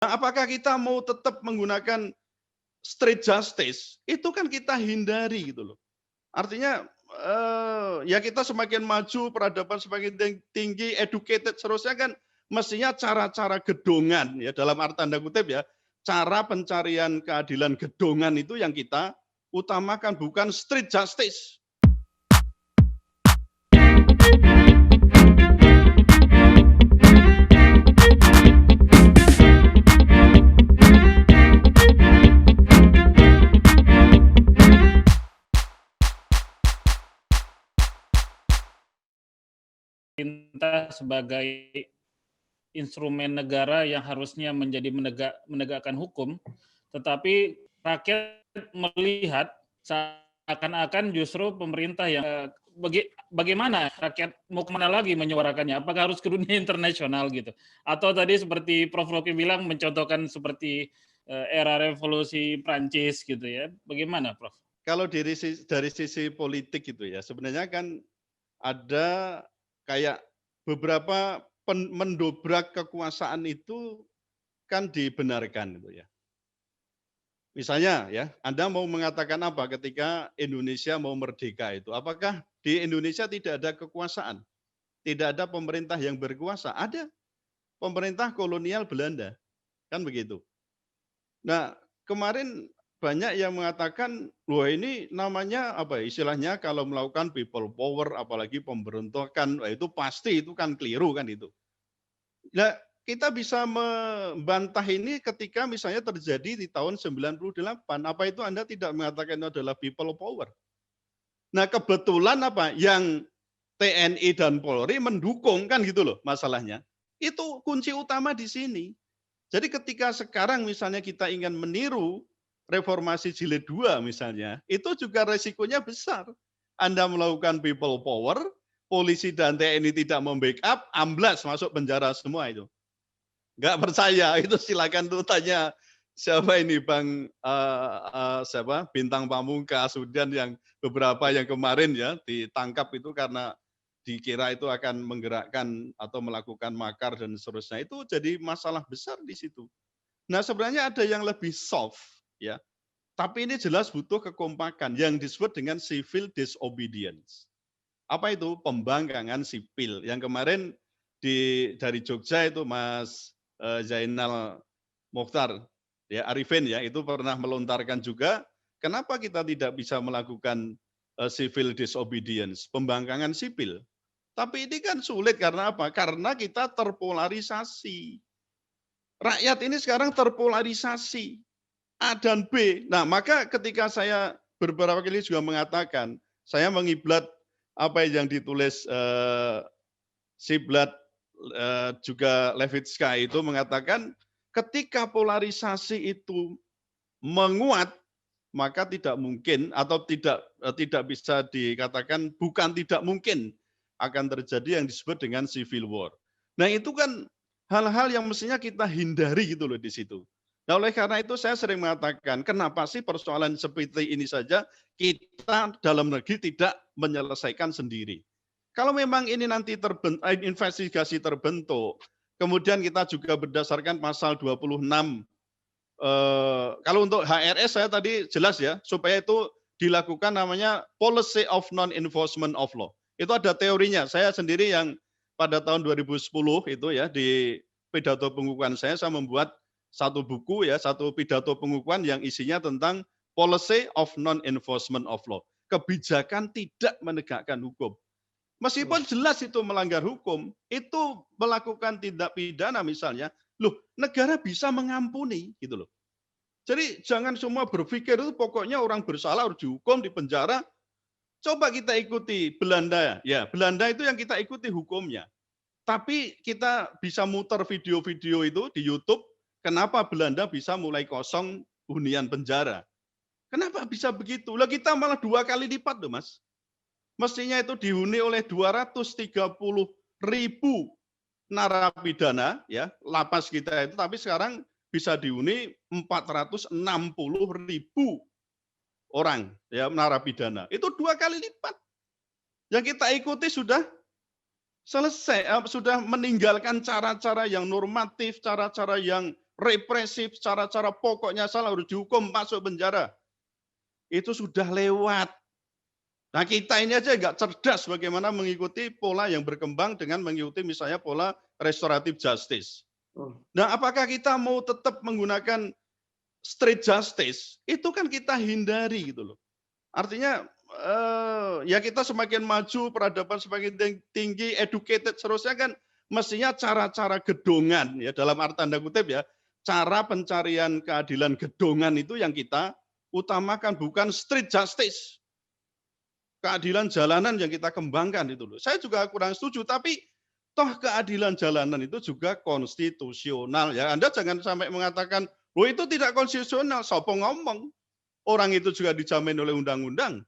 Nah, apakah kita mau tetap menggunakan street justice? Itu kan kita hindari gitu loh. Artinya ya kita semakin maju, peradaban semakin tinggi, educated seterusnya kan mestinya cara-cara gedongan ya dalam arti tanda kutip ya, cara pencarian keadilan gedongan itu yang kita utamakan bukan street justice. Pemerintah sebagai instrumen negara yang harusnya menjadi menegakkan hukum, tetapi rakyat melihat seakan-akan justru pemerintah yang bagaimana rakyat mau kemana lagi menyuarakannya? Apakah harus ke dunia internasional gitu? Atau tadi seperti Prof. Rocky bilang mencontohkan seperti era revolusi Prancis gitu ya? Bagaimana, Prof? Kalau dari sisi politik gitu ya, sebenarnya kan ada kayak beberapa mendobrak kekuasaan itu kan dibenarkan gitu ya. Misalnya ya, Anda mau mengatakan apa ketika Indonesia mau merdeka itu? Apakah di Indonesia tidak ada kekuasaan? Tidak ada pemerintah yang berkuasa? Ada. Pemerintah kolonial Belanda. Kan begitu. Nah, kemarin banyak yang mengatakan, wah ini namanya apa istilahnya kalau melakukan people power, apalagi pemberontakan, wah itu pasti itu kan keliru kan itu. Nah, kita bisa membantah ini ketika misalnya terjadi di tahun 98. Apa itu Anda tidak mengatakan itu adalah people power? Nah, kebetulan apa? Yang TNI dan Polri mendukung kan gitu loh masalahnya. Itu kunci utama di sini. Jadi ketika sekarang misalnya kita ingin meniru reformasi jilid 2 misalnya, itu juga resikonya besar. Anda melakukan people power, polisi dan TNI tidak membackup, amblas masuk penjara semua itu. Nggak percaya, itu silakan tuh tanya siapa ini Bang siapa Bintang Pamungkas, kemudian yang beberapa yang kemarin ya ditangkap itu karena dikira itu akan menggerakkan atau melakukan makar dan seterusnya. Itu jadi masalah besar di situ. Nah, sebenarnya ada yang lebih soft ya. Tapi ini jelas butuh kekompakan yang disebut dengan civil disobedience. Apa itu? Pembangkangan sipil. Yang kemarin dari Jogja itu Mas Zainal Mokhtar ya Arifin ya itu pernah melontarkan juga kenapa kita tidak bisa melakukan civil disobedience, pembangkangan sipil. Tapi ini kan sulit karena apa? Karena kita terpolarisasi. Rakyat ini sekarang terpolarisasi A dan B. Nah, maka ketika saya beberapa kali juga mengatakan, saya mengiblat apa yang ditulis Siblat juga Levitska itu mengatakan ketika polarisasi itu menguat maka tidak mungkin atau tidak bisa dikatakan bukan tidak mungkin akan terjadi yang disebut dengan civil war. Nah, itu kan hal-hal yang mestinya kita hindari gitu loh di situ. Nah, oleh karena itu saya sering mengatakan, kenapa sih persoalan seperti ini saja kita dalam negeri tidak menyelesaikan sendiri. Kalau memang ini nanti investigasi terbentuk, kemudian kita juga berdasarkan pasal 26 kalau untuk HRS saya tadi jelas ya, supaya itu dilakukan namanya policy of non-enforcement of law. Itu ada teorinya. Saya sendiri yang pada tahun 2010 itu ya di pidato pengukuhan saya membuat satu buku ya, satu pidato pengukuhan yang isinya tentang policy of non-enforcement of law. Kebijakan tidak menegakkan hukum. Meskipun jelas itu melanggar hukum, itu melakukan tindak pidana misalnya, loh negara bisa mengampuni gitu loh. Jadi jangan semua berpikir itu pokoknya orang bersalah harus dihukum di penjara. Coba kita ikuti Belanda, ya Belanda itu yang kita ikuti hukumnya. Tapi kita bisa muter video-video itu di YouTube, kenapa Belanda bisa mulai kosong hunian penjara. Kenapa bisa begitu? Lah kita malah 2 kali lipat loh Mas. Mestinya itu dihuni oleh 230.000 narapidana ya, lapas kita itu, tapi sekarang bisa dihuni 460.000 orang ya narapidana. Itu 2 kali lipat. Yang kita ikuti sudah selesai, sudah meninggalkan cara-cara yang normatif, cara-cara yang represif, cara-cara pokoknya salah harus dihukum masuk penjara. Itu sudah lewat. Nah kita ini aja nggak cerdas bagaimana mengikuti pola yang berkembang dengan mengikuti misalnya pola restoratif justice. Nah apakah kita mau tetap menggunakan straight justice? Itu kan kita hindari gitu loh. Artinya ya kita semakin maju, peradaban semakin tinggi, educated seterusnya kan mestinya cara-cara gedongan ya dalam arti tanda kutip ya, cara pencarian keadilan gedongan itu yang kita utamakan, bukan street justice. Keadilan jalanan yang kita kembangkan itu loh. Saya juga kurang setuju, tapi toh keadilan jalanan itu juga konstitusional ya. Anda jangan sampai mengatakan, oh itu tidak konstitusional, sopo ngomong. Orang itu juga dijamin oleh undang-undang.